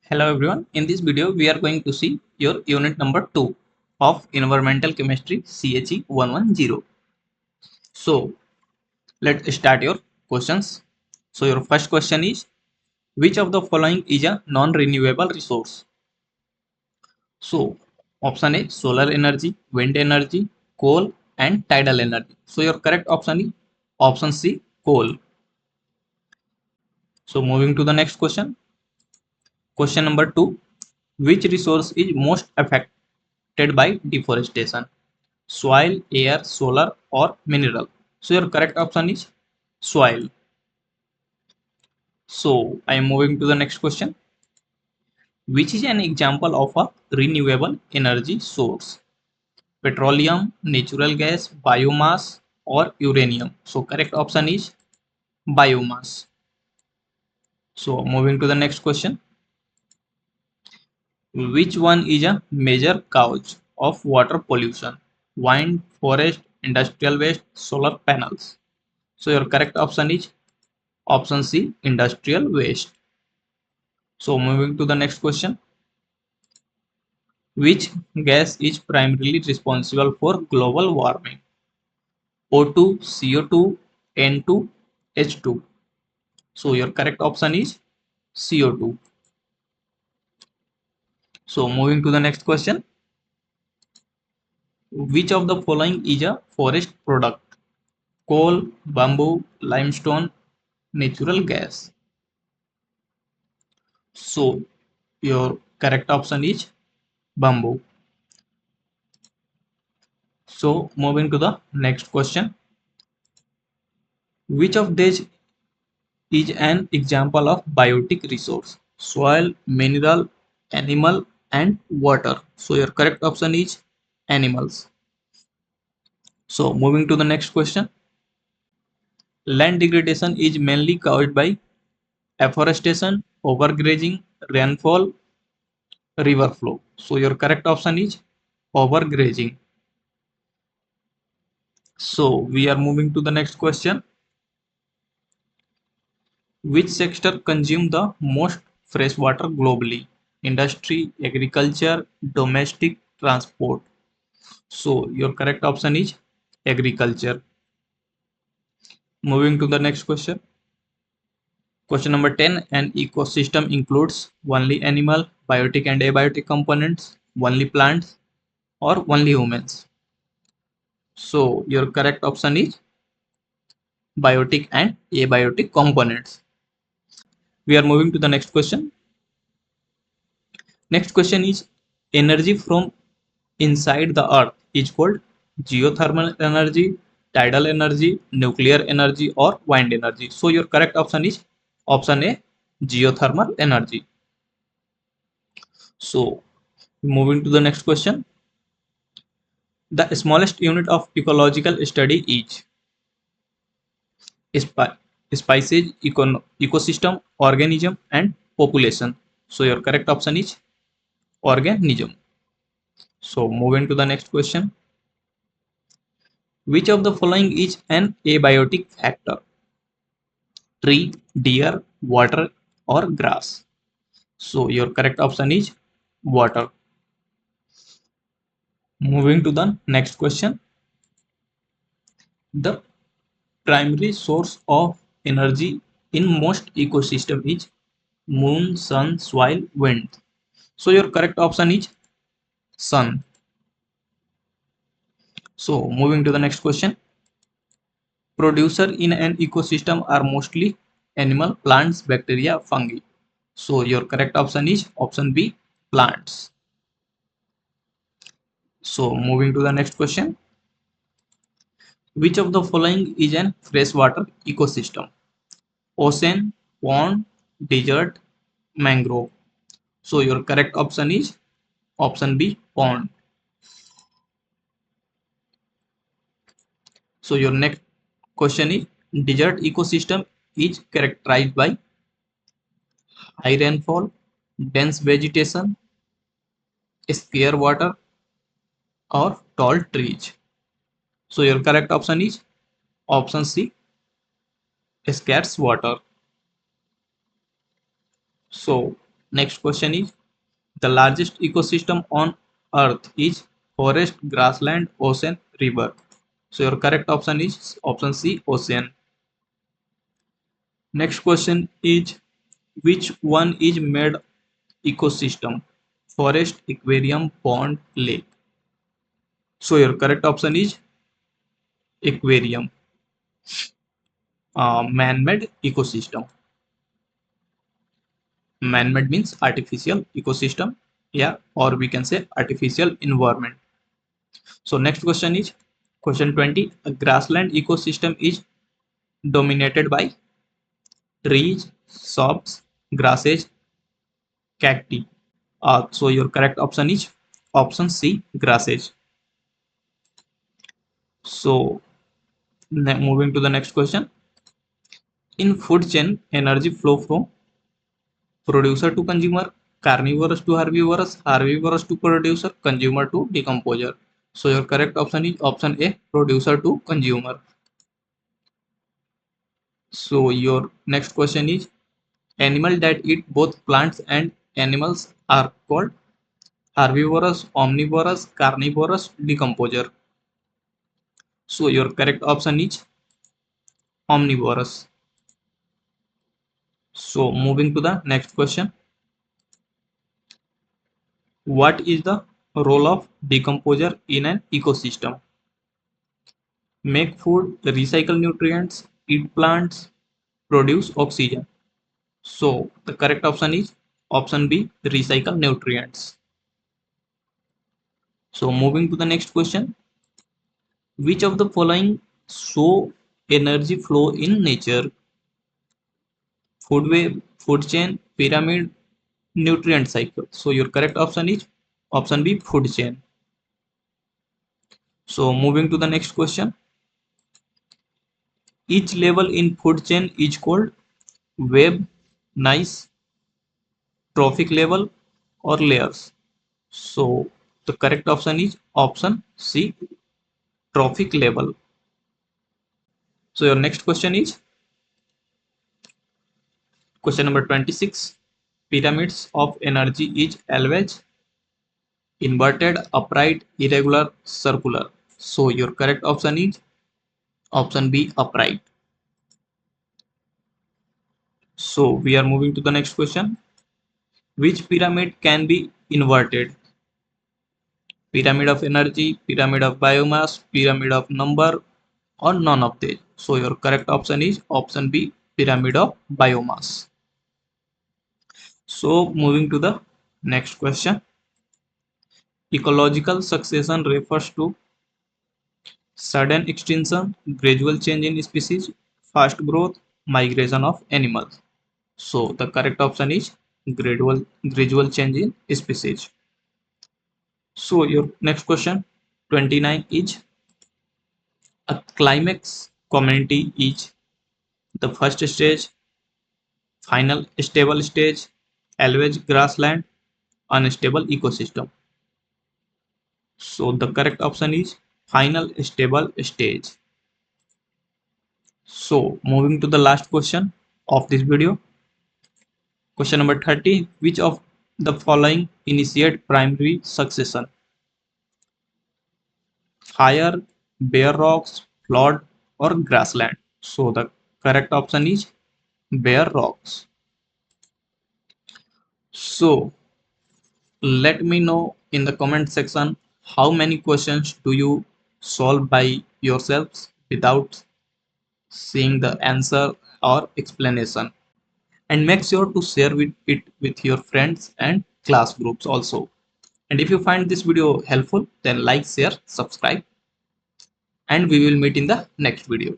Hello everyone. In this video, we are going to see your unit number 2 of Environmental Chemistry CHE 110. So, let's start your questions. So, your first question is, which of the following is a non-renewable resource? So, option A, solar energy, wind energy, coal and tidal energy. So, your correct option is option C, coal. So, moving to the next question. Question number 2, which resource is most affected by deforestation? Soil, air, solar or mineral. So your correct option is soil. So I am moving to the next question. Which is an example of a renewable energy source? Petroleum, natural gas, biomass or uranium. So correct option is biomass. So moving to the next question. Which one is a major cause of water pollution? Wind, forest, industrial waste, solar panels. So your correct option is option C, industrial waste. So moving to the next question. Which gas is primarily responsible for global warming? O2, CO2, N2, H2. So your correct option is CO2. So moving to the next question. Which of the following is a forest product? Coal, bamboo, limestone, natural gas. So your correct option is bamboo. So moving to the next question. Which of these is an example of biotic resource? Soil, mineral, animal and water. So your correct option is animals. So moving to the next question. Land degradation is mainly caused by afforestation, overgrazing, rainfall, river flow. So your correct option is overgrazing. So we are moving to the next question. Which sector consume the most fresh water globally? Industry, agriculture, domestic, transport. So your correct option is agriculture. Moving to the next question. Question number 10. An ecosystem includes only animal, biotic and abiotic components, only plants, or only humans. So your correct option is biotic and abiotic components. We are moving to the next question. Next question is, energy from inside the earth is called geothermal energy, tidal energy, nuclear energy or wind energy. So your correct option is option A, geothermal energy. So moving to the next question. The smallest unit of ecological study is species, ecosystem, organism and population. So your correct option is organism. So moving to the next question. Which of the following is an abiotic factor? Tree, deer, water or grass? So your correct option is water. Moving to the next question. The primary source of energy in most ecosystem is moon, sun, soil, wind. So your correct option is sun. So moving to the next question. Producer in an ecosystem are mostly animal, plants, bacteria, fungi. So your correct option is option B, plants. So moving to the next question. Which of the following is an freshwater ecosystem? Ocean, pond, desert, mangrove. So your correct option is option B, pond. So your next question is, desert ecosystem is characterized by high rainfall, dense vegetation, scarce water or tall trees. So your correct option is option C, scarce water. So next question is the largest ecosystem on earth is forest, grassland, ocean, river. So your correct option is option C, ocean. Next question is which one is made ecosystem? Forest, aquarium, pond, lake. So your correct option is aquarium. Man-made ecosystem. Man-made means artificial ecosystem, yeah, or we can say artificial environment. So next question is question 20. A grassland ecosystem is dominated by trees, shrubs, grasses, cacti. So your correct option is option C, grasses. So moving to the next question. In food chain, energy flow from producer to consumer, carnivorous to herbivorous, herbivorous to producer, consumer to decomposer. So your correct option is option A, producer to consumer. So your next question is animal that eat both plants and animals are called herbivorous, omnivorous, carnivorous, decomposer. So your correct option is omnivorous. So moving to the next question. What is the role of decomposer in an ecosystem? Make food, recycle nutrients, eat plants, produce oxygen. So the correct option is option B, recycle nutrients. So moving to the next question. Which of the following show energy flow in nature? Food web, food chain, pyramid, nutrient cycle. So your correct option is option B, food chain. So moving to the next question. Each level in food chain is called web, nice, trophic level, or layers. So the correct option is option C, trophic level. So your next question is question number 26. Pyramids of energy is always inverted, upright, irregular, circular. So your correct option is option B, upright. So we are moving to the next question. Which pyramid can be inverted? Pyramid of energy, pyramid of biomass, pyramid of number, or none of these. So your correct option is option B, pyramid of biomass. So moving to the next question. Ecological succession refers to sudden extinction, gradual change in species, fast growth, migration of animals. So the correct option is gradual change in species. So your next question 29 is a climax community is the first stage, final stable stage, always grassland, unstable ecosystem. So the correct option is final stable stage. So moving to the last question of this video. Question number 30. Which of the following initiate primary succession? Fire, bare rocks, flood, or grassland? So the correct option is bare rocks. So let me know in the comment section how many questions do you solve by yourselves without seeing the answer or explanation, and make sure to share it with your friends and class groups also. And if you find this video helpful, then like, share, subscribe, and we will meet in the next video.